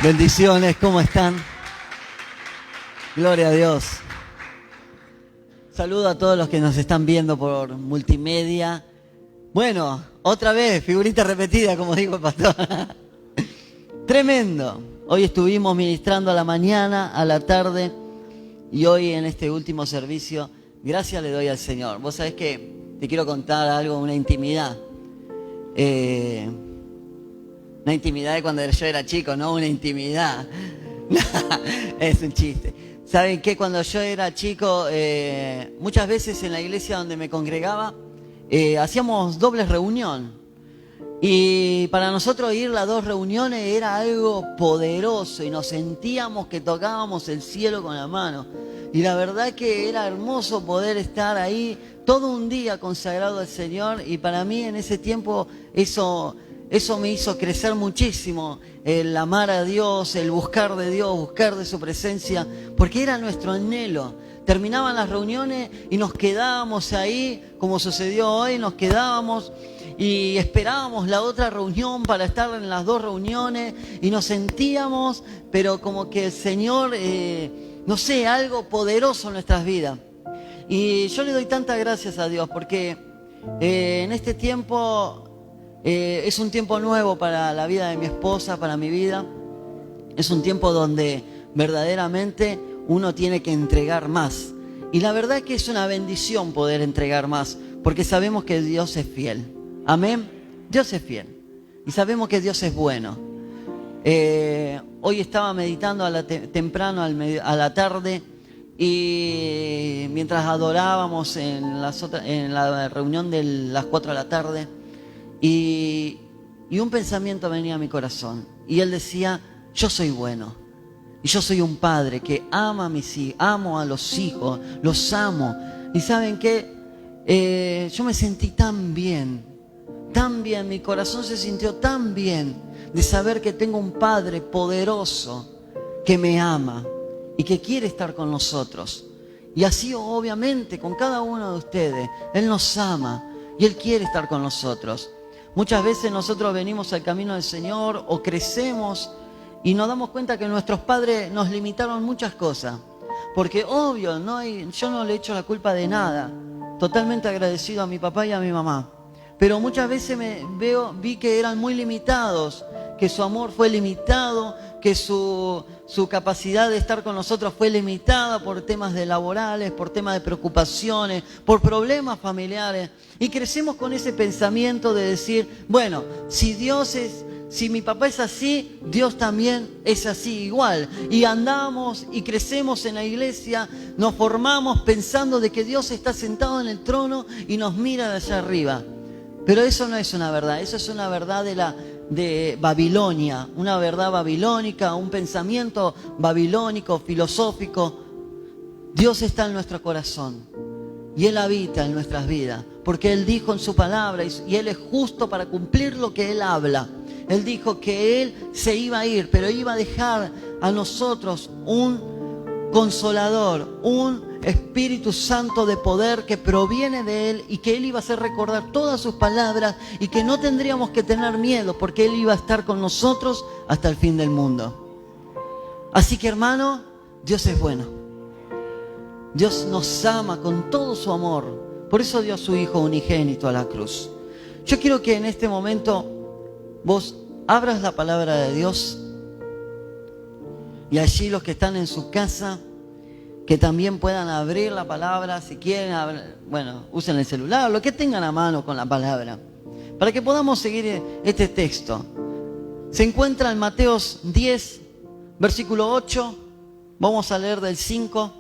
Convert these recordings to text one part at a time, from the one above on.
Bendiciones, ¿cómo están? Gloria a Dios. Saludo a todos los que nos están viendo por multimedia. Bueno, otra vez, figurita repetida, como dijo el pastor. Tremendo. Hoy estuvimos ministrando a la mañana, a la tarde y hoy en este último servicio, gracias le doy al Señor. Vos sabés que te quiero contar algo, una intimidad. Una intimidad de cuando yo era chico, no una intimidad. Es un chiste. ¿Saben qué? Cuando yo era chico, muchas veces en la iglesia donde me congregaba, hacíamos doble reunión. Y para nosotros ir a las dos reuniones era algo poderoso y nos sentíamos que tocábamos el cielo con la mano. Y la verdad que era hermoso poder estar ahí todo un día consagrado al Señor. Y para mí en ese tiempo eso me hizo crecer muchísimo, el amar a Dios, el buscar de Dios, buscar de su presencia, porque era nuestro anhelo. Terminaban las reuniones y nos quedábamos ahí, como sucedió hoy, nos quedábamos y esperábamos la otra reunión para estar en las dos reuniones y nos sentíamos, pero como que el Señor, no sé, algo poderoso en nuestras vidas. Y yo le doy tantas gracias a Dios porque en este tiempo... es un tiempo nuevo para la vida de mi esposa, para mi vida. Es un tiempo donde verdaderamente uno tiene que entregar más. Y la verdad es que es una bendición poder entregar más, porque sabemos que Dios es fiel. Amén. Dios es fiel. Y sabemos que Dios es bueno. Hoy estaba meditando temprano a la tarde y mientras adorábamos en la reunión de las 4 de la tarde, y un pensamiento venía a mi corazón. Y él decía, yo soy bueno. Y yo soy un padre que ama a mis hijos, amo a los hijos, los amo. Y ¿saben qué? Yo me sentí tan bien, mi corazón se sintió tan bien de saber que tengo un Padre poderoso que me ama y que quiere estar con nosotros. Y así obviamente con cada uno de ustedes, Él nos ama y Él quiere estar con nosotros. Muchas veces nosotros venimos al camino del Señor o crecemos y nos damos cuenta que nuestros padres nos limitaron muchas cosas. Porque obvio, yo no le echo la culpa de nada. Totalmente agradecido a mi papá y a mi mamá. Pero muchas veces vi que eran muy limitados, que su amor fue limitado, que su capacidad de estar con nosotros fue limitada por temas de laborales, por temas de preocupaciones, por problemas familiares. Y crecemos con ese pensamiento de decir, bueno, si mi papá es así, Dios también es así igual. Y andamos y crecemos en la iglesia, nos formamos pensando de que Dios está sentado en el trono y nos mira de allá arriba. Pero eso no es una verdad, eso es una verdad de Babilonia, una verdad babilónica, un pensamiento babilónico, filosófico. Dios está en nuestro corazón y Él habita en nuestras vidas, porque Él dijo en su palabra y Él es justo para cumplir lo que Él habla. Él dijo que Él se iba a ir, pero iba a dejar a nosotros un consolador, un Espíritu Santo de poder que proviene de Él y que Él iba a hacer recordar todas sus palabras y que no tendríamos que tener miedo porque Él iba a estar con nosotros hasta el fin del mundo. Así que hermano, Dios es bueno. Dios nos ama con todo su amor. Por eso dio a su Hijo unigénito a la cruz. Yo quiero que en este momento vos abras la palabra de Dios y allí los que están en su casa que también puedan abrir la palabra, si quieren, usen el celular, lo que tengan a mano con la palabra, para que podamos seguir este texto. Se encuentra en Mateo 10, versículo 8, vamos a leer del 5,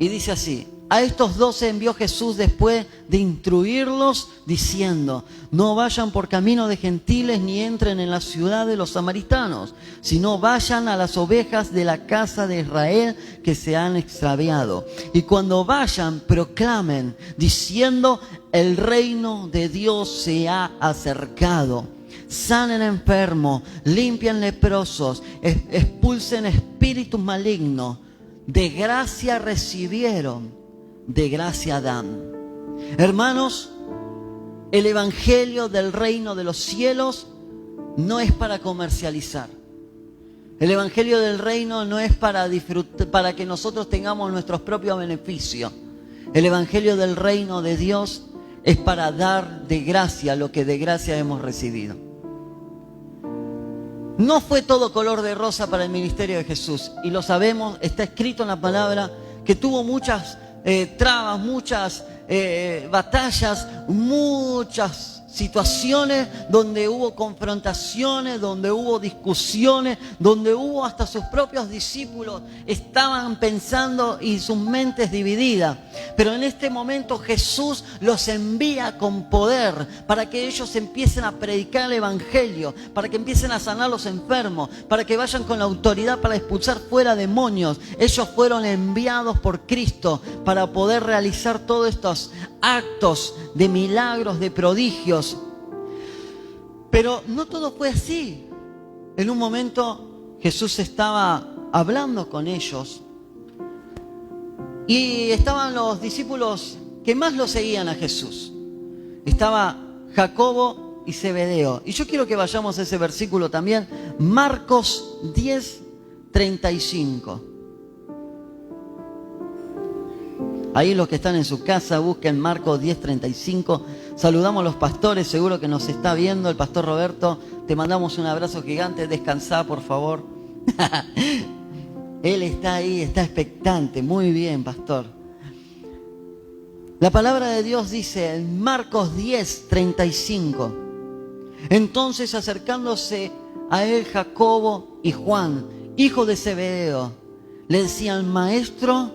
y dice así: a estos 12 envió Jesús después de instruirlos, diciendo: no vayan por camino de gentiles ni entren en la ciudad de los samaritanos, sino vayan a las ovejas de la casa de Israel que se han extraviado. Y cuando vayan, proclamen, diciendo: el reino de Dios se ha acercado. Sanen enfermos, limpian leprosos, expulsen espíritus malignos. De gracia recibieron, de gracia dan. Hermanos, el evangelio del reino de los cielos no es para comercializar. El evangelio del reino no es para que nosotros tengamos nuestros propios beneficios. El evangelio del reino de Dios es para dar de gracia lo que de gracia hemos recibido. No fue todo color de rosa para el ministerio de Jesús. Y lo sabemos, está escrito en la palabra que tuvo muchas trabas, muchas batallas, muchas situaciones donde hubo confrontaciones, donde hubo discusiones, donde hubo hasta sus propios discípulos estaban pensando y sus mentes divididas. Pero en este momento Jesús los envía con poder para que ellos empiecen a predicar el evangelio, para que empiecen a sanar a los enfermos, para que vayan con la autoridad para expulsar fuera demonios. Ellos fueron enviados por Cristo para poder realizar todos estos actos de milagros, de prodigios. Pero no todo fue así. En un momento Jesús estaba hablando con ellos y estaban los discípulos que más lo seguían a Jesús. Estaba Jacobo y Zebedeo. Y yo quiero que vayamos a ese versículo también, Marcos 10:35. Ahí los que están en su casa busquen Marcos 10:35. Saludamos a los pastores, seguro que nos está viendo el pastor Roberto. Te mandamos un abrazo gigante, descansá por favor. Él está ahí, está expectante. Muy bien, pastor. La palabra de Dios dice en Marcos 10:35. Entonces acercándose a él Jacobo y Juan, hijo de Zebedeo, le decían: Maestro,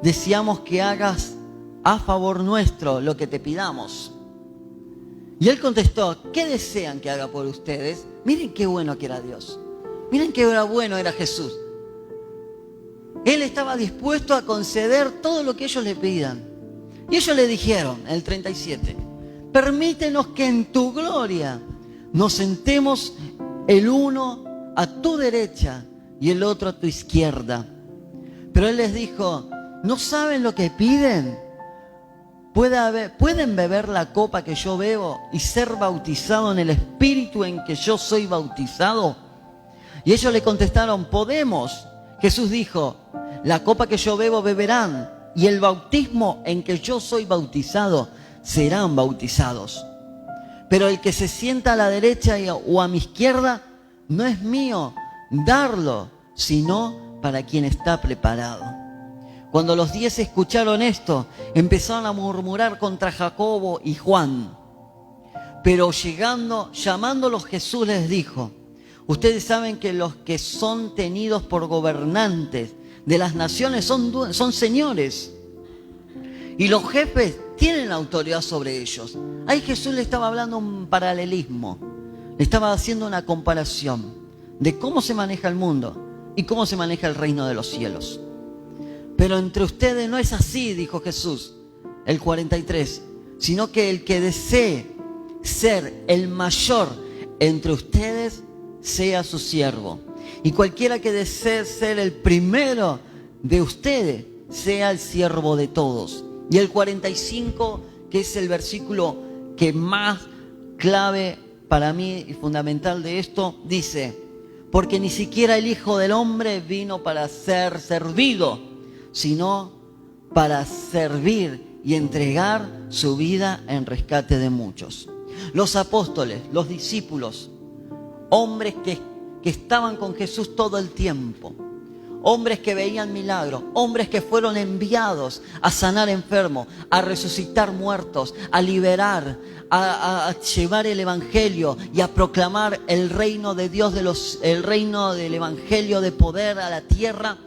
deseamos que hagas a favor nuestro lo que te pidamos. Y él contestó: ¿qué desean que haga por ustedes? Miren qué bueno que era Dios. Miren qué bueno era Jesús. Él estaba dispuesto a conceder todo lo que ellos le pidan. Y ellos le dijeron, en el 37, permítenos que en tu gloria nos sentemos el uno a tu derecha y el otro a tu izquierda. Pero él les dijo: ¿no saben lo que piden? ¿Pueden beber la copa que yo bebo y ser bautizado en el Espíritu en que yo soy bautizado? Y ellos le contestaron: podemos. Jesús dijo: la copa que yo bebo beberán, y el bautismo en que yo soy bautizado serán bautizados. Pero el que se sienta a la derecha o a mi izquierda no es mío darlo, sino para quien está preparado. Cuando los 10 escucharon esto, empezaron a murmurar contra Jacobo y Juan. Pero llamándolos, Jesús les dijo: ustedes saben que los que son tenidos por gobernantes de las naciones son señores, y los jefes tienen autoridad sobre ellos. Ahí Jesús le estaba hablando un paralelismo, le estaba haciendo una comparación de cómo se maneja el mundo y cómo se maneja el reino de los cielos. Pero entre ustedes no es así, dijo Jesús, el 43, sino que el que desee ser el mayor entre ustedes sea su siervo. Y cualquiera que desee ser el primero de ustedes sea el siervo de todos. Y el 45, que es el versículo que más clave para mí y fundamental de esto, dice: porque ni siquiera el Hijo del Hombre vino para ser servido, sino para servir y entregar su vida en rescate de muchos. Los apóstoles, los discípulos, hombres que estaban con Jesús todo el tiempo, hombres que veían milagros, hombres que fueron enviados a sanar enfermos, a resucitar muertos, a liberar, a llevar el evangelio y a proclamar el reino de Dios, el reino del evangelio de poder a la tierra.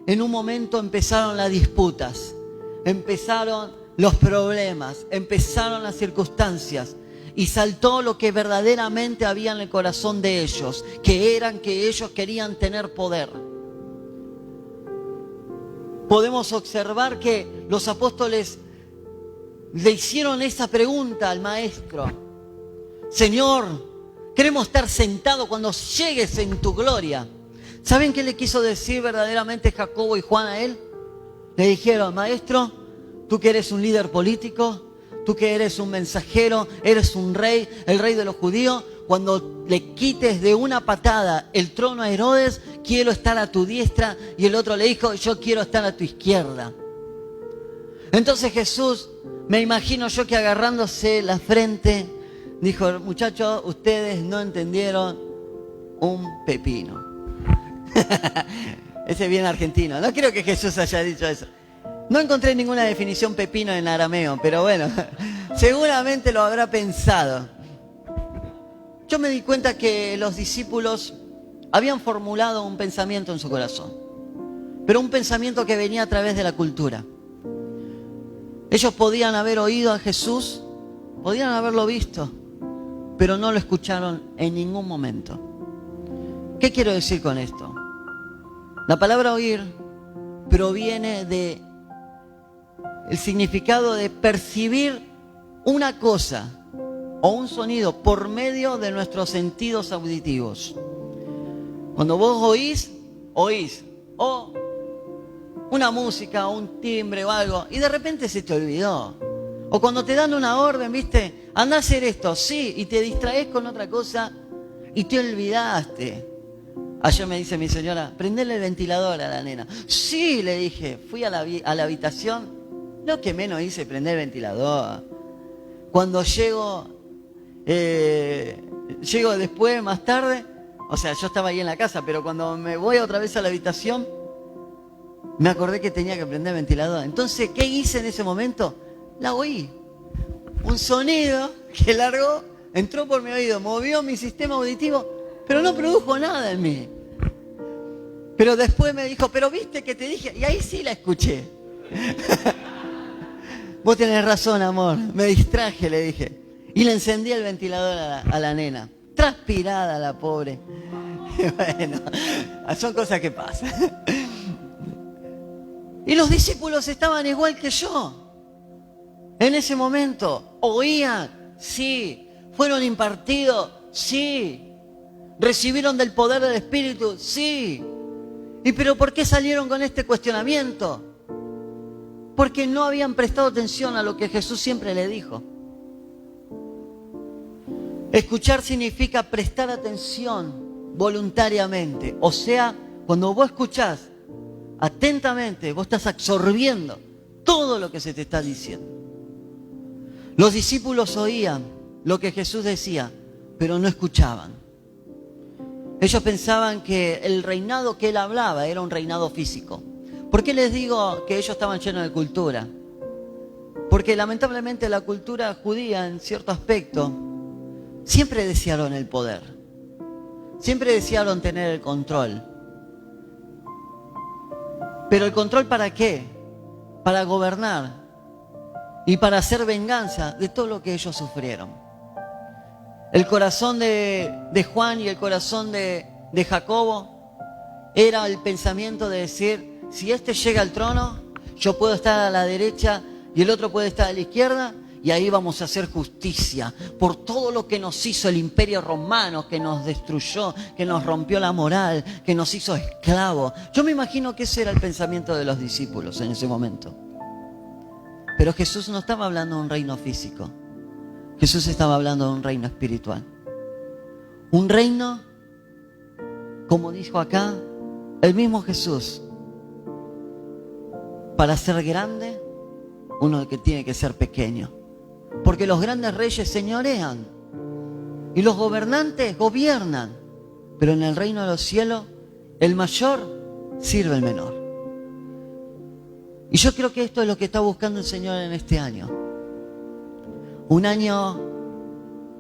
En un momento empezaron las disputas, empezaron los problemas, empezaron las circunstancias. Y saltó lo que verdaderamente había en el corazón de ellos, que ellos querían tener poder. Podemos observar que los apóstoles le hicieron esa pregunta al maestro: Señor, queremos estar sentados cuando llegues en tu gloria. ¿Saben qué le quiso decir verdaderamente Jacobo y Juan a él? Le dijeron: maestro, tú que eres un líder político, tú que eres un mensajero, eres un rey, el rey de los judíos, cuando le quites de una patada el trono a Herodes, quiero estar a tu diestra. Y el otro le dijo, yo quiero estar a tu izquierda. Entonces Jesús, me imagino yo que agarrándose la frente, dijo, muchachos, ustedes no entendieron un pepino. Ese es bien argentino. No creo que Jesús haya dicho eso. No encontré ninguna definición pepino en arameo, pero bueno, seguramente lo habrá pensado. Yo me di cuenta que los discípulos habían formulado un pensamiento en su corazón, pero un pensamiento que venía a través de la cultura. Ellos podían haber oído a Jesús, podían haberlo visto, pero no lo escucharon en ningún momento. ¿Qué quiero decir con esto? La palabra oír proviene de el significado de percibir una cosa o un sonido por medio de nuestros sentidos auditivos. Cuando vos oís o una música o un timbre o algo y de repente se te olvidó. O cuando te dan una orden, ¿viste? Andá a hacer esto, sí, y te distraes con otra cosa y te olvidaste. Ayer me dice mi señora, prendele el ventilador a la nena. Sí, le dije, fui a la habitación, lo que menos hice, prender el ventilador. Cuando llego después, más tarde, o sea, yo estaba ahí en la casa, pero cuando me voy otra vez a la habitación, me acordé que tenía que prender el ventilador. Entonces, ¿qué hice en ese momento? La oí. Un sonido que largó, entró por mi oído, movió mi sistema auditivo, pero no produjo nada en mí. Pero después me dijo, pero viste que te dije, y ahí sí la escuché. Vos tenés razón, amor, me distraje, le dije. Y le encendí el ventilador a la nena. Transpirada la pobre. Bueno, son cosas que pasan. Y los discípulos estaban igual que yo. En ese momento, oían, sí. Fueron impartidos, sí. ¿Recibieron del poder del Espíritu? Sí. ¿Y pero por qué salieron con este cuestionamiento? Porque no habían prestado atención a lo que Jesús siempre le dijo. Escuchar significa prestar atención voluntariamente. O sea, cuando vos escuchás atentamente, vos estás absorbiendo todo lo que se te está diciendo. Los discípulos oían lo que Jesús decía, pero no escuchaban. Ellos pensaban que el reinado que él hablaba era un reinado físico. ¿Por qué les digo que ellos estaban llenos de cultura? Porque lamentablemente la cultura judía, en cierto aspecto, siempre desearon el poder. Siempre desearon tener el control. ¿Pero el control para qué? Para gobernar y para hacer venganza de todo lo que ellos sufrieron. El corazón de Juan y el corazón de Jacobo era el pensamiento de decir, si este llega al trono, yo puedo estar a la derecha y el otro puede estar a la izquierda, y ahí vamos a hacer justicia por todo lo que nos hizo el Imperio Romano, que nos destruyó, que nos rompió la moral, que nos hizo esclavos. Yo me imagino que ese era el pensamiento de los discípulos en ese momento. Pero Jesús no estaba hablando de un reino físico. Jesús estaba hablando de un reino espiritual. Un reino, como dijo acá, el mismo Jesús. Para ser grande, uno que tiene que ser pequeño. Porque los grandes reyes señorean y los gobernantes gobiernan. Pero en el reino de los cielos, el mayor sirve al menor. Y yo creo que esto es lo que está buscando el Señor en este año. Un año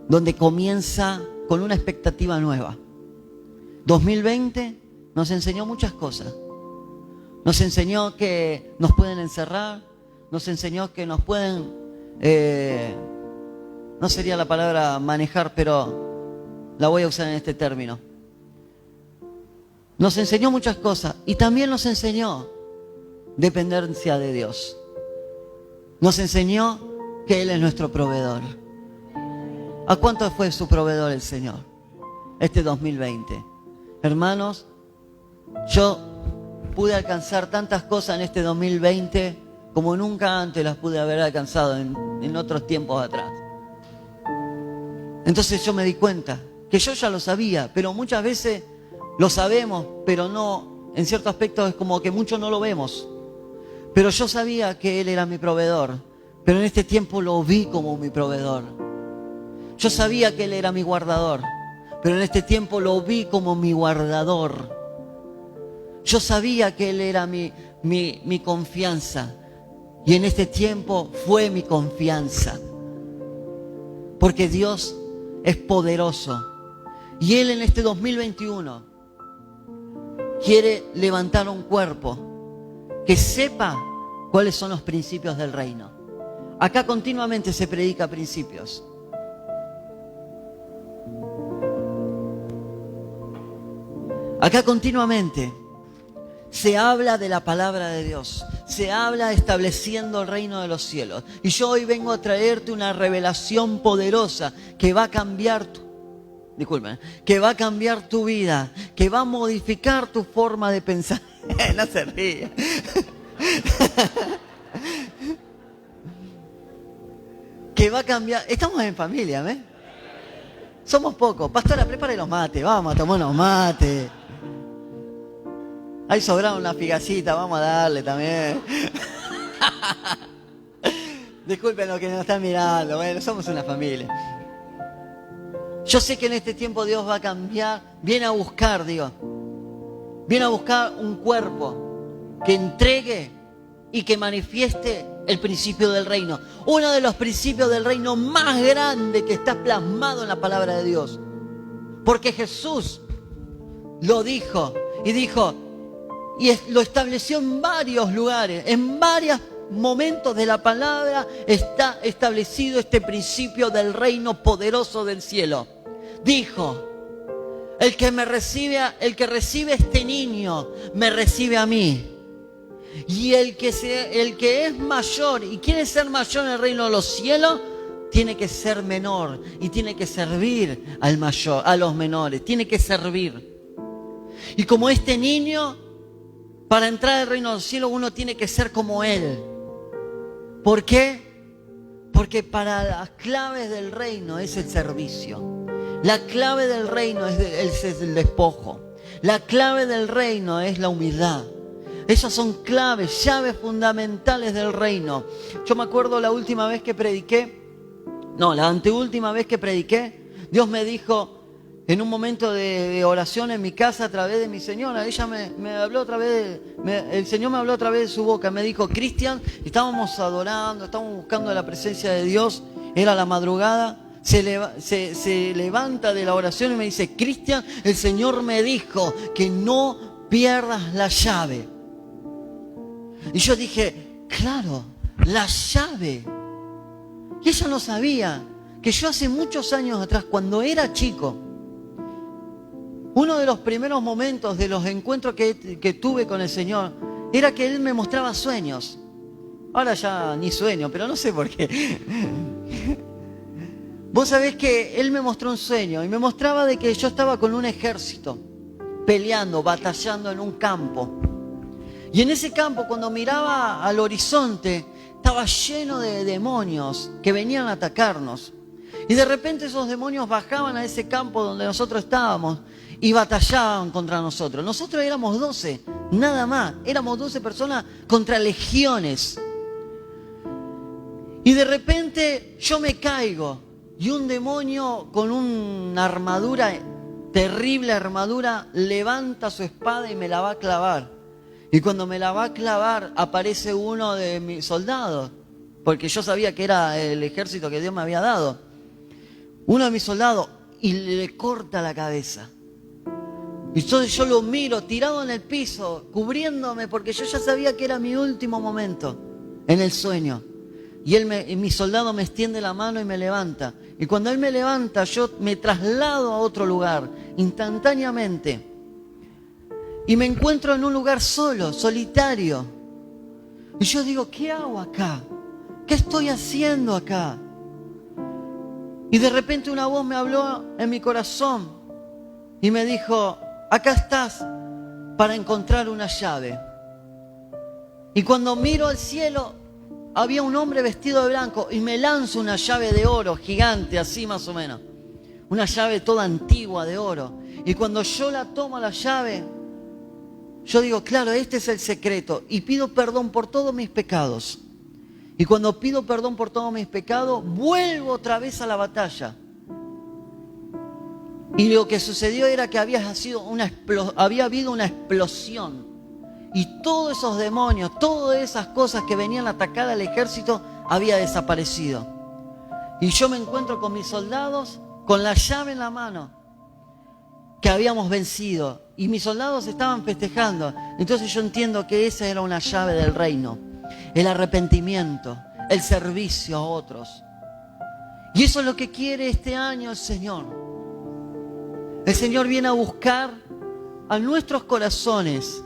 donde comienza con una expectativa nueva. 2020 nos enseñó muchas cosas. Nos enseñó que nos pueden encerrar, nos enseñó que nos pueden, no sería la palabra manejar, pero la voy a usar en este término. Nos enseñó muchas cosas y también nos enseñó dependencia de Dios. Nos enseñó que Él es nuestro proveedor. ¿A cuánto fue su proveedor el Señor? Este 2020. Hermanos, yo pude alcanzar tantas cosas en este 2020 como nunca antes las pude haber alcanzado en otros tiempos atrás. Entonces yo me di cuenta que yo ya lo sabía, pero muchas veces lo sabemos, pero no, en cierto aspecto es como que mucho no lo vemos. Pero yo sabía que Él era mi proveedor, pero en este tiempo lo vi como mi proveedor. Yo sabía que Él era mi guardador, pero en este tiempo lo vi como mi guardador. Yo sabía que Él era mi confianza, y en este tiempo fue mi confianza. Porque Dios es poderoso, y Él en este 2021 quiere levantar un cuerpo que sepa cuáles son los principios del reino. Acá continuamente se predica principios. Acá continuamente se habla de la palabra de Dios. Se habla estableciendo el reino de los cielos. Y yo hoy vengo a traerte una revelación poderosa que va a cambiar que va a cambiar tu vida, que va a modificar tu forma de pensar. No se ríe. Que va a cambiar. Estamos en familia, ¿ves? Somos pocos. Pastora, prepare los mates. Vamos a tomar unos mates. Ahí sobraron una figacita, vamos a darle también. Disculpen los que nos están mirando, bueno, somos una familia. Yo sé que en este tiempo Dios va a cambiar, viene a buscar, viene a buscar un cuerpo que entregue y que manifieste el principio del reino. Uno de los principios del reino más grandes que está plasmado en la palabra de Dios. Porque Jesús lo dijo y dijo, y lo estableció en varios lugares, en varios momentos de la palabra está establecido este principio del reino poderoso del cielo. Dijo, el que recibe a este niño, me recibe a mí. Y el que es mayor y quiere ser mayor en el reino de los cielos, tiene que ser menor y tiene que servir al mayor, a los menores, tiene que servir. Y como este niño, para entrar al reino de los cielos uno tiene que ser como él. ¿Por qué? Porque para las claves del reino es el servicio. La clave del reino es el despojo. La clave del reino es la humildad. Esas son claves, llaves fundamentales del reino. Yo me acuerdo la última vez que prediqué, la anteúltima vez que prediqué, Dios me dijo en un momento de oración en mi casa a través de mi señora. Ella me habló otra vez, el Señor me habló otra vez de su boca. Me dijo, Cristian, estábamos adorando, estábamos buscando la presencia de Dios, era la madrugada. Se levanta de la oración y me dice, Cristian, el Señor me dijo que no pierdas la llave. Y yo dije, claro, la llave. Y ella no sabía que yo hace muchos años atrás, cuando era chico, uno de los primeros momentos de los encuentros que tuve con el Señor era que Él me mostraba sueños. Ahora ya ni sueño, pero no sé por qué. Vos sabés que Él me mostró un sueño y me mostraba de que yo estaba con un ejército peleando, batallando en un campo. Y en ese campo, cuando miraba al horizonte, estaba lleno de demonios que venían a atacarnos. Y de repente esos demonios bajaban a ese campo donde nosotros estábamos y batallaban contra nosotros. Nosotros éramos 12, nada más. Éramos 12 personas contra legiones. Y de repente yo me caigo y un demonio con una armadura, terrible armadura, levanta su espada y me la va a clavar. Y cuando me la va a clavar, aparece uno de mis soldados, porque yo sabía que era el ejército que Dios me había dado. Uno de mis soldados, y le corta la cabeza. Y entonces yo lo miro tirado en el piso, cubriéndome, porque yo ya sabía que era mi último momento en el sueño. Y mi soldado me extiende la mano y me levanta. Y cuando él me levanta, yo me traslado a otro lugar, instantáneamente. Y me encuentro en un lugar solo, solitario. Y yo digo, ¿qué hago acá? ¿Qué estoy haciendo acá? Y de repente una voz me habló en mi corazón y me dijo, acá estás para encontrar una llave. Y cuando miro al cielo, había un hombre vestido de blanco y me lanza una llave de oro gigante, así más o menos. una llave toda antigua de oro. Y cuando yo la tomo la llave, yo digo, claro, este es el secreto. Y pido perdón por todos mis pecados. Y cuando pido perdón por todos mis pecados, vuelvo otra vez a la batalla. Y lo que sucedió era que había habido una explosión. Y todos esos demonios, todas esas cosas que venían a atacar al ejército, había desaparecido. Y yo me encuentro con mis soldados con la llave en la mano, que habíamos vencido. Y mis soldados estaban festejando. Entonces yo entiendo que esa era una llave del reino. El arrepentimiento, el servicio a otros. Y eso es lo que quiere este año el Señor. El Señor viene a buscar a nuestros corazones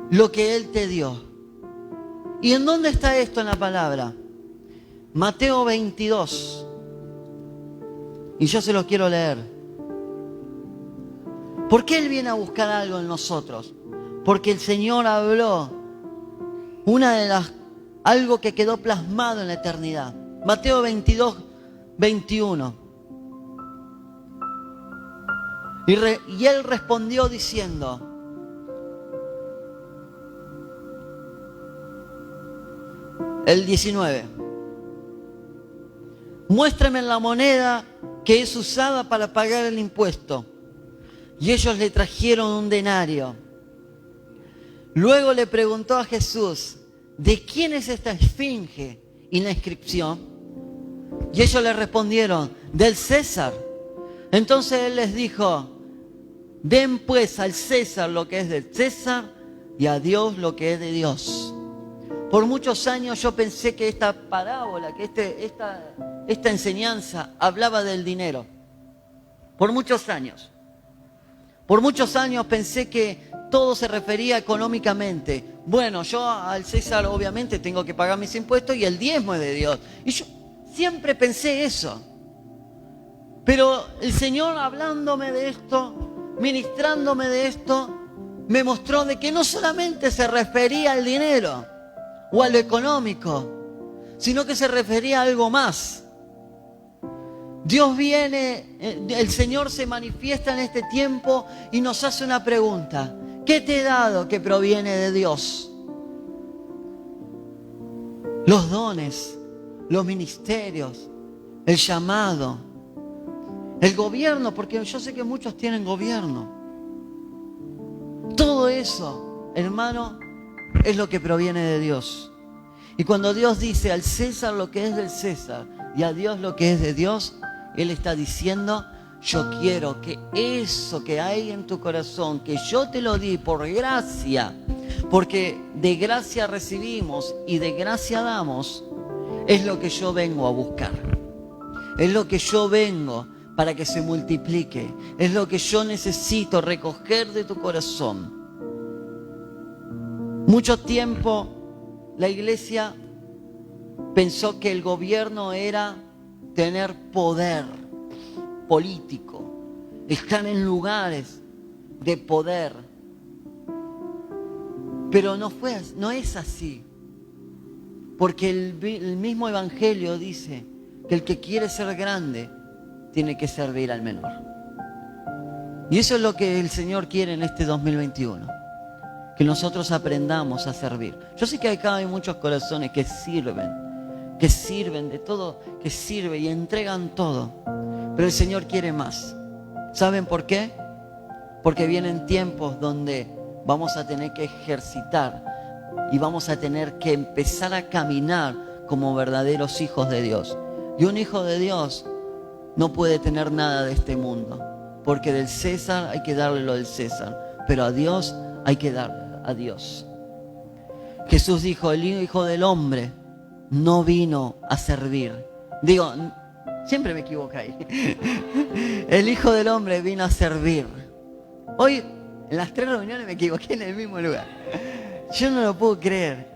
lo que Él te dio. ¿Y en dónde está esto en la palabra? Mateo 22. Y yo se los quiero leer. ¿Por qué Él viene a buscar algo en nosotros? Porque el Señor habló algo que quedó plasmado en la eternidad. Mateo 22, 21. Y Él respondió diciendo: el 19. Muéstrame la moneda que es usada para pagar el impuesto. Y ellos le trajeron un denario. Luego le preguntó a Jesús: ¿de quién es esta esfinge y la inscripción? Y ellos le respondieron: del César. Entonces Él les dijo: den pues al César lo que es del César y a Dios lo que es de Dios. Por muchos años yo pensé que esta parábola, que esta enseñanza hablaba del dinero. Por muchos años. Por muchos años pensé que todo se refería económicamente. Bueno, yo al César obviamente tengo que pagar mis impuestos y el diezmo es de Dios. Y yo siempre pensé eso. Pero el Señor, hablándome de esto, ministrándome de esto, me mostró de que no solamente se refería al dinero o a lo económico, sino que se refería a algo más. Dios viene, el Señor se manifiesta en este tiempo y nos hace una pregunta: ¿qué te he dado que proviene de Dios? Los dones, los ministerios, el llamado, el gobierno, porque yo sé que muchos tienen gobierno. Todo eso, hermano, es lo que proviene de Dios. Y cuando Dios dice al César lo que es del César y a Dios lo que es de Dios, Él está diciendo: yo quiero que eso que hay en tu corazón, que yo te lo di por gracia, porque de gracia recibimos y de gracia damos, es lo que yo vengo a buscar. Es lo que yo vengo para que se multiplique. Es lo que yo necesito recoger de tu corazón. Mucho tiempo la iglesia pensó que el gobierno era tener poder político, estar en lugares de poder. Pero no es así. Porque el mismo Evangelio dice que el que quiere ser grande tiene que servir al menor. Y eso es lo que el Señor quiere en este 2021. Que nosotros aprendamos a servir. Yo sé que acá hay muchos corazones que sirven de todo, que sirven y entregan todo. Pero el Señor quiere más. ¿Saben por qué? Porque vienen tiempos donde vamos a tener que ejercitar y vamos a tener que empezar a caminar como verdaderos hijos de Dios. Y un hijo de Dios no puede tener nada de este mundo, porque del César hay que darle lo del César, pero a Dios hay que darle a Dios. Jesús dijo: el Hijo del Hombre no vino a servir. Digo, siempre me equivoco ahí. El Hijo del Hombre vino a servir. Hoy, en las 3 reuniones me equivoqué en el mismo lugar. Yo no lo puedo creer.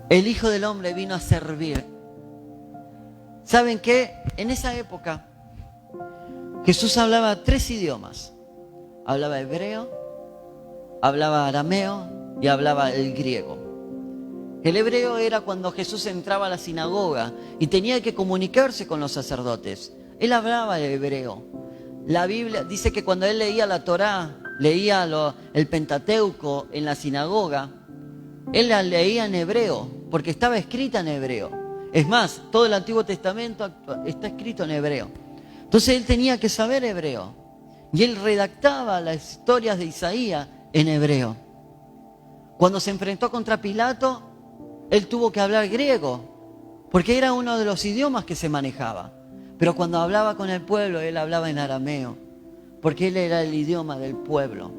El Hijo del Hombre vino a servir. ¿Saben qué? En esa época, Jesús hablaba 3 idiomas. Hablaba hebreo, hablaba arameo y hablaba el griego. El hebreo era cuando Jesús entraba a la sinagoga y tenía que comunicarse con los sacerdotes. Él hablaba el hebreo. La Biblia dice que cuando él leía la Torá, leía el Pentateuco en la sinagoga, él la leía en hebreo, porque estaba escrita en hebreo. Es más, todo el Antiguo Testamento está escrito en hebreo. Entonces él tenía que saber hebreo. Y él redactaba las historias de Isaías en hebreo. Cuando se enfrentó contra Pilato, él tuvo que hablar griego, porque era uno de los idiomas que se manejaba. Pero cuando hablaba con el pueblo, él hablaba en arameo, porque él era el idioma del pueblo.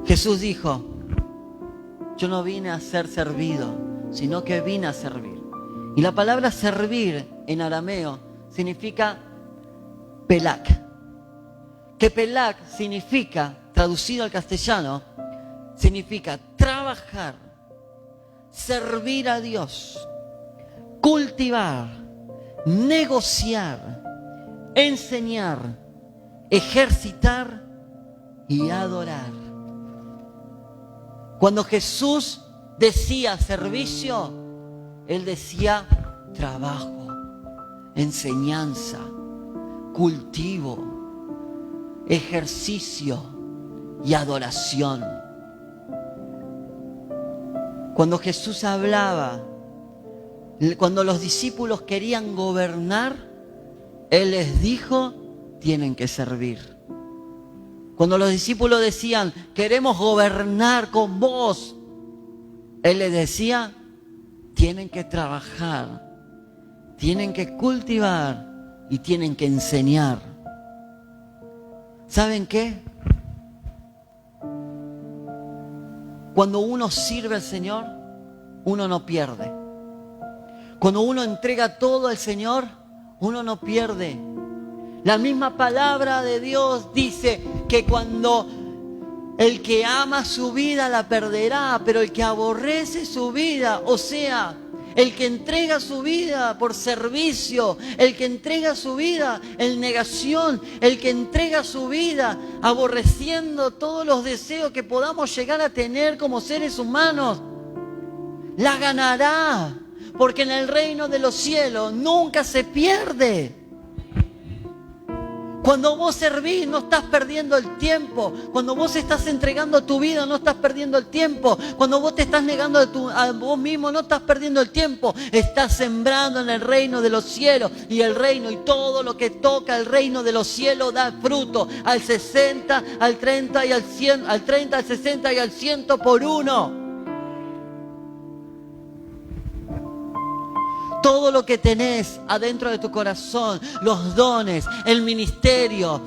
Jesús dijo: yo no vine a ser servido, sino que vine a servir. Y la palabra servir en arameo significa pelak. Que pelak significa, traducido al castellano, significa trabajar, servir a Dios, cultivar, negociar, enseñar, ejercitar y adorar. Cuando Jesús decía servicio, Él decía trabajo, enseñanza, cultivo, ejercicio y adoración. Cuando Jesús hablaba, cuando los discípulos querían gobernar, Él les dijo: tienen que servir. Cuando los discípulos decían: queremos gobernar con vos, Él les decía: tienen que trabajar, tienen que cultivar y tienen que enseñar. ¿Saben qué? Cuando uno sirve al Señor, uno no pierde. Cuando uno entrega todo al Señor, uno no pierde. La misma palabra de Dios dice que cuando el que ama su vida la perderá, pero el que aborrece su vida, o sea, el que entrega su vida por servicio, el que entrega su vida en negación, el que entrega su vida aborreciendo todos los deseos que podamos llegar a tener como seres humanos, la ganará, porque en el reino de los cielos nunca se pierde. Cuando vos servís, no estás perdiendo el tiempo. Cuando vos estás entregando tu vida, no estás perdiendo el tiempo. Cuando vos te estás negando a vos mismo, no estás perdiendo el tiempo. Estás sembrando en el reino de los cielos. Y el reino y todo lo que toca el reino de los cielos da fruto. Al 60, al 30 y al 100, al 30, al 60 y al 100 por uno. Todo lo que tenés adentro de tu corazón, los dones, el ministerio,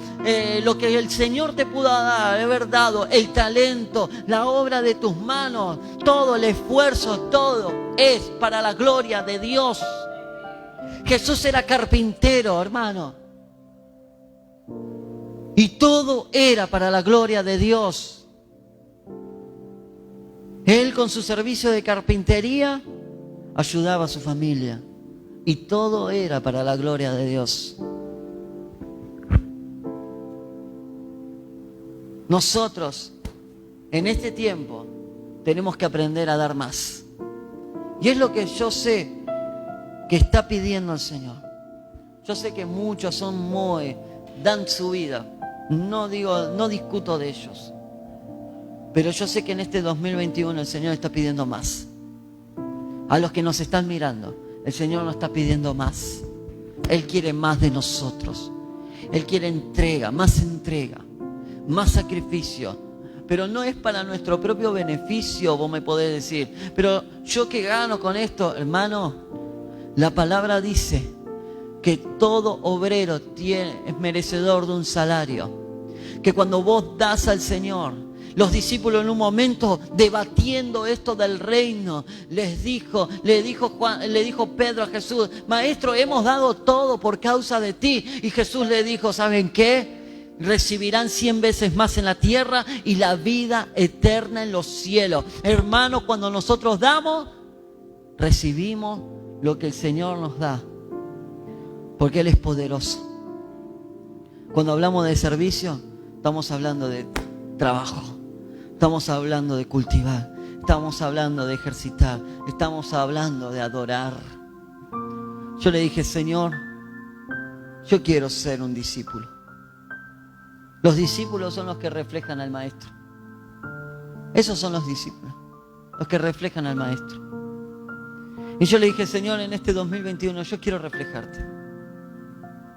lo que el Señor te pudo haber dado, el talento, la obra de tus manos, todo el esfuerzo, todo es para la gloria de Dios. Jesús era carpintero, hermano. Y todo era para la gloria de Dios. Él con su servicio de carpintería ayudaba a su familia. Y todo era para la gloria de Dios. Nosotros, en este tiempo, tenemos que aprender a dar más. Y es lo que yo sé que está pidiendo el Señor. Yo sé que muchos son dan su vida. No discuto de ellos. Pero yo sé que en este 2021 el Señor está pidiendo más. A los que nos están mirando, el Señor nos está pidiendo más. Él quiere más de nosotros. Él quiere entrega, más sacrificio. Pero no es para nuestro propio beneficio, vos me podés decir. Pero yo qué gano con esto, hermano. La palabra dice que todo obrero es merecedor de un salario. Que cuando vos das al Señor, los discípulos en un momento debatiendo esto del reino, le dijo Pedro a Jesús: Maestro, hemos dado todo por causa de ti. Y Jesús le dijo: ¿saben qué? Recibirán 100 veces más en la tierra y la vida eterna en los cielos. Hermano, cuando nosotros damos, recibimos lo que el Señor nos da, porque Él es poderoso. Cuando hablamos de servicio, estamos hablando de trabajo. Estamos hablando de cultivar, estamos hablando de ejercitar, estamos hablando de adorar. Yo le dije, Señor, yo quiero ser un discípulo. Los discípulos son los que reflejan al Maestro. Esos son los discípulos, los que reflejan al Maestro. Y yo le dije, Señor, en este 2021 yo quiero reflejarte.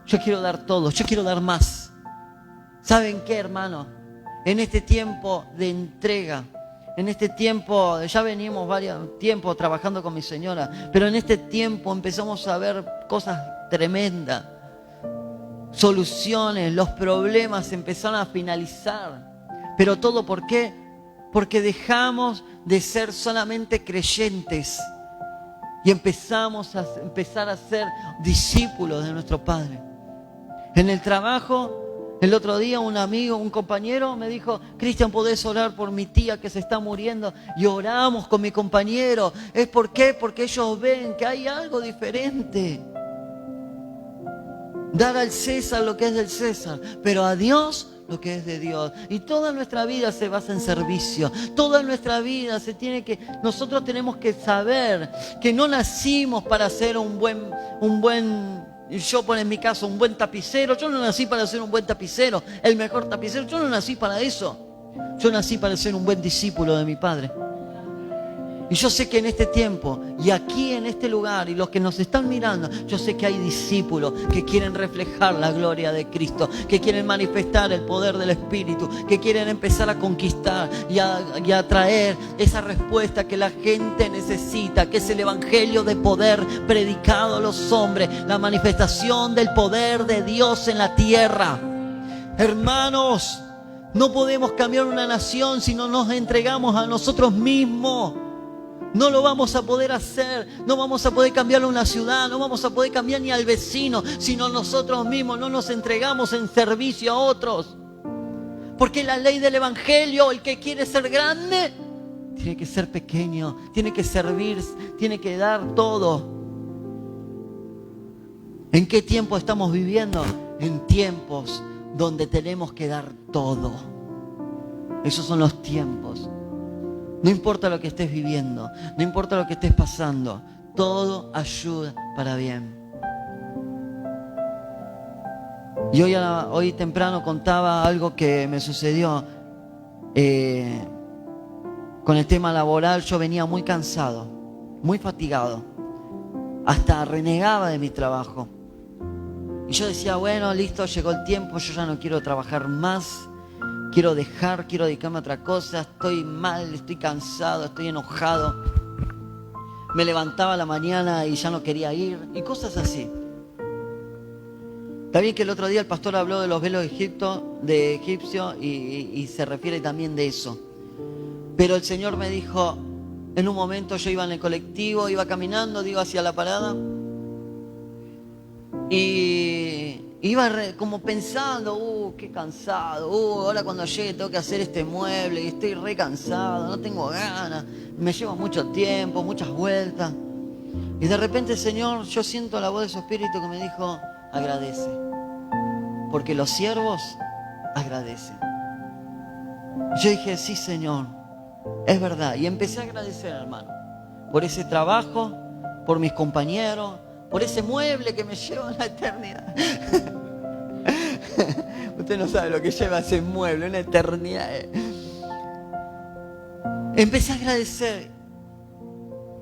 Yo quiero dar todo, yo quiero dar más. ¿Saben qué, hermano? En este tiempo de entrega, en este tiempo, ya venimos varios tiempos trabajando con mi señora, pero en este tiempo empezamos a ver cosas tremendas. Soluciones, los problemas empezaron a finalizar. ¿Pero todo por qué? Porque dejamos de ser solamente creyentes y empezamos a ser discípulos de nuestro Padre. En el trabajo, el otro día un amigo, un compañero me dijo, Cristian, ¿podés orar por mi tía que se está muriendo? Y oramos con mi compañero. ¿Es por qué? Porque ellos ven que hay algo diferente. Dar al César lo que es del César, pero a Dios lo que es de Dios. Y toda nuestra vida se basa en servicio. Toda nuestra vida nosotros tenemos que saber que no nacimos para ser yo en mi caso, un buen tapicero. Yo no nací para ser un buen tapicero, el mejor tapicero. Yo no nací para eso. Yo nací para ser un buen discípulo de mi Padre. Y yo sé que en este tiempo y aquí en este lugar y los que nos están mirando, yo sé que hay discípulos que quieren reflejar la gloria de Cristo, que quieren manifestar el poder del Espíritu, que quieren empezar a conquistar y a traer esa respuesta que la gente necesita, que es el Evangelio de poder predicado a los hombres, la manifestación del poder de Dios en la tierra. Hermanos, no podemos cambiar una nación si no nos entregamos a nosotros mismos. No lo vamos a poder hacer, no vamos a poder cambiar una ciudad, no vamos a poder cambiar ni al vecino, sino nosotros mismos no nos entregamos en servicio a otros. Porque la ley del Evangelio, el que quiere ser grande, tiene que ser pequeño, tiene que servir, tiene que dar todo. ¿En qué tiempo estamos viviendo? En tiempos donde tenemos que dar todo. Esos son los tiempos. No importa lo que estés viviendo, no importa lo que estés pasando, todo ayuda para bien. Y hoy temprano contaba algo que me sucedió con el tema laboral. Yo venía muy cansado, muy fatigado, hasta renegaba de mi trabajo. Y yo decía, bueno, listo, llegó el tiempo, yo ya no quiero trabajar más. Quiero dedicarme a otra cosa, estoy mal, estoy cansado, estoy enojado. Me levantaba a la mañana y ya no quería ir, y cosas así. Está bien que el otro día el pastor habló de los velos de egipcio y se refiere también de eso. Pero el Señor me dijo, en un momento yo iba en el colectivo, iba caminando, hacia la parada, y iba como pensando, qué cansado, ahora cuando llegue tengo que hacer este mueble y estoy re cansado, no tengo ganas, me lleva mucho tiempo, muchas vueltas. Y de repente, Señor, yo siento la voz de su Espíritu que me dijo, agradece, porque los siervos agradecen. Y yo dije, sí, Señor, es verdad. Y empecé a agradecer, hermano, por ese trabajo, por mis compañeros, por ese mueble que me lleva a la eternidad. Usted no sabe lo que lleva ese mueble, una eternidad. Empecé a agradecer.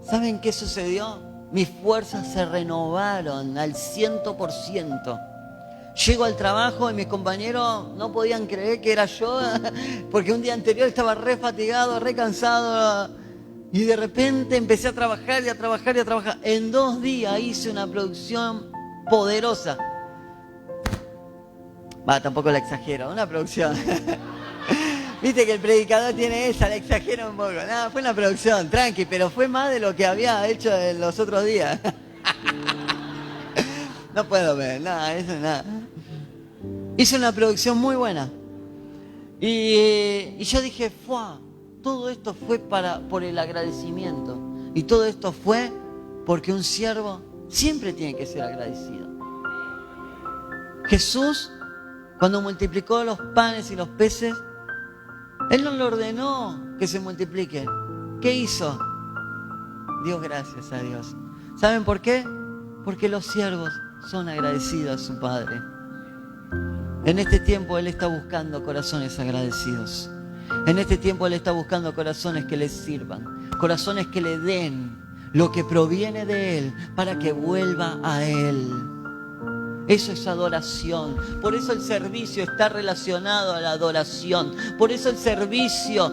¿Saben qué sucedió? Mis fuerzas se renovaron al 100%. Llego al trabajo y mis compañeros no podían creer que era yo, porque un día anterior estaba re fatigado, re cansado. Y de repente empecé a trabajar y a trabajar y a trabajar. En 2 días hice una producción poderosa. Tampoco la exagero, una producción. Viste que el predicador tiene esa, la exagera un poco. Nada, fue una producción, tranqui, pero fue más de lo que había hecho en los otros días. No puedo ver, nada, eso nada. Hice una producción muy buena. Y yo dije, ¡fua! Todo esto fue por el agradecimiento. Y todo esto fue porque un siervo siempre tiene que ser agradecido. Jesús, cuando multiplicó los panes y los peces, Él no le ordenó que se multiplique. ¿Qué hizo? Dio gracias a Dios. ¿Saben por qué? Porque los siervos son agradecidos a su Padre. En este tiempo Él está buscando corazones agradecidos. En este tiempo Él está buscando corazones que le sirvan, corazones que le den lo que proviene de Él para que vuelva a Él. Eso es adoración. Por eso el servicio está relacionado a la adoración. Por eso el servicio,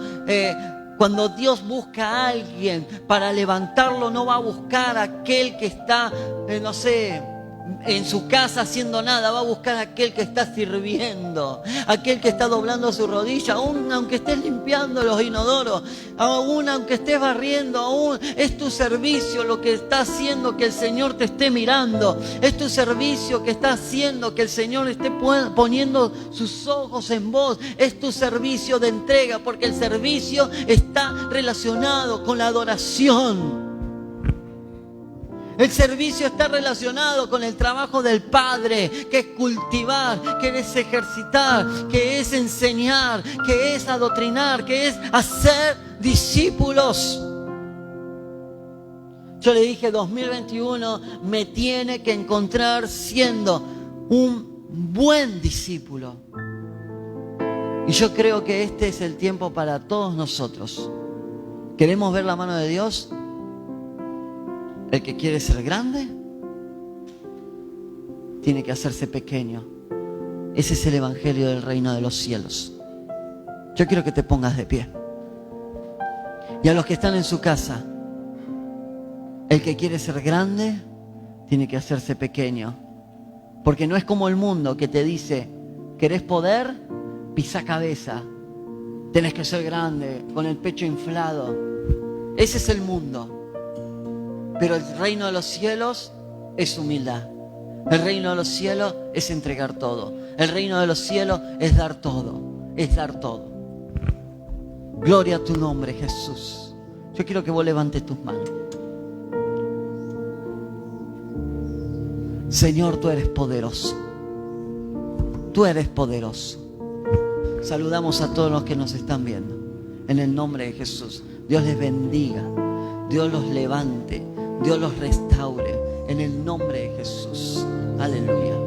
cuando Dios busca a alguien para levantarlo, no va a buscar a aquel que está, no sé, en su casa haciendo nada. Va a buscar a aquel que está sirviendo, aquel que está doblando su rodilla, aún aunque estés limpiando los inodoros, aún aunque estés barriendo, aún es tu servicio lo que está haciendo que el Señor te esté mirando. Es tu servicio que está haciendo que el Señor esté poniendo sus ojos en vos. Es tu servicio de entrega, porque el servicio está relacionado con la adoración. El servicio está relacionado con el trabajo del Padre, que es cultivar, que es ejercitar, que es enseñar, que es adoctrinar, que es hacer discípulos. Yo le dije, 2021 me tiene que encontrar siendo un buen discípulo. Y yo creo que este es el tiempo para todos nosotros. ¿Queremos ver la mano de Dios? El que quiere ser grande tiene que hacerse pequeño. Ese es el evangelio del reino de los cielos. Yo quiero que te pongas de pie. Y a los que están en su casa, el que quiere ser grande tiene que hacerse pequeño. Porque no es como el mundo que te dice, ¿querés poder? Pisa cabeza. Tenés que ser grande, con el pecho inflado. Ese es el mundo. Pero el reino de los cielos es humildad. El reino de los cielos es entregar todo. El reino de los cielos es dar todo. Es dar todo. Gloria a tu nombre, Jesús. Yo quiero que vos levantes tus manos. Señor, tú eres poderoso. Tú eres poderoso. Saludamos a todos los que nos están viendo. En el nombre de Jesús. Dios les bendiga. Dios los levante. Dios los restaure en el nombre de Jesús. Aleluya.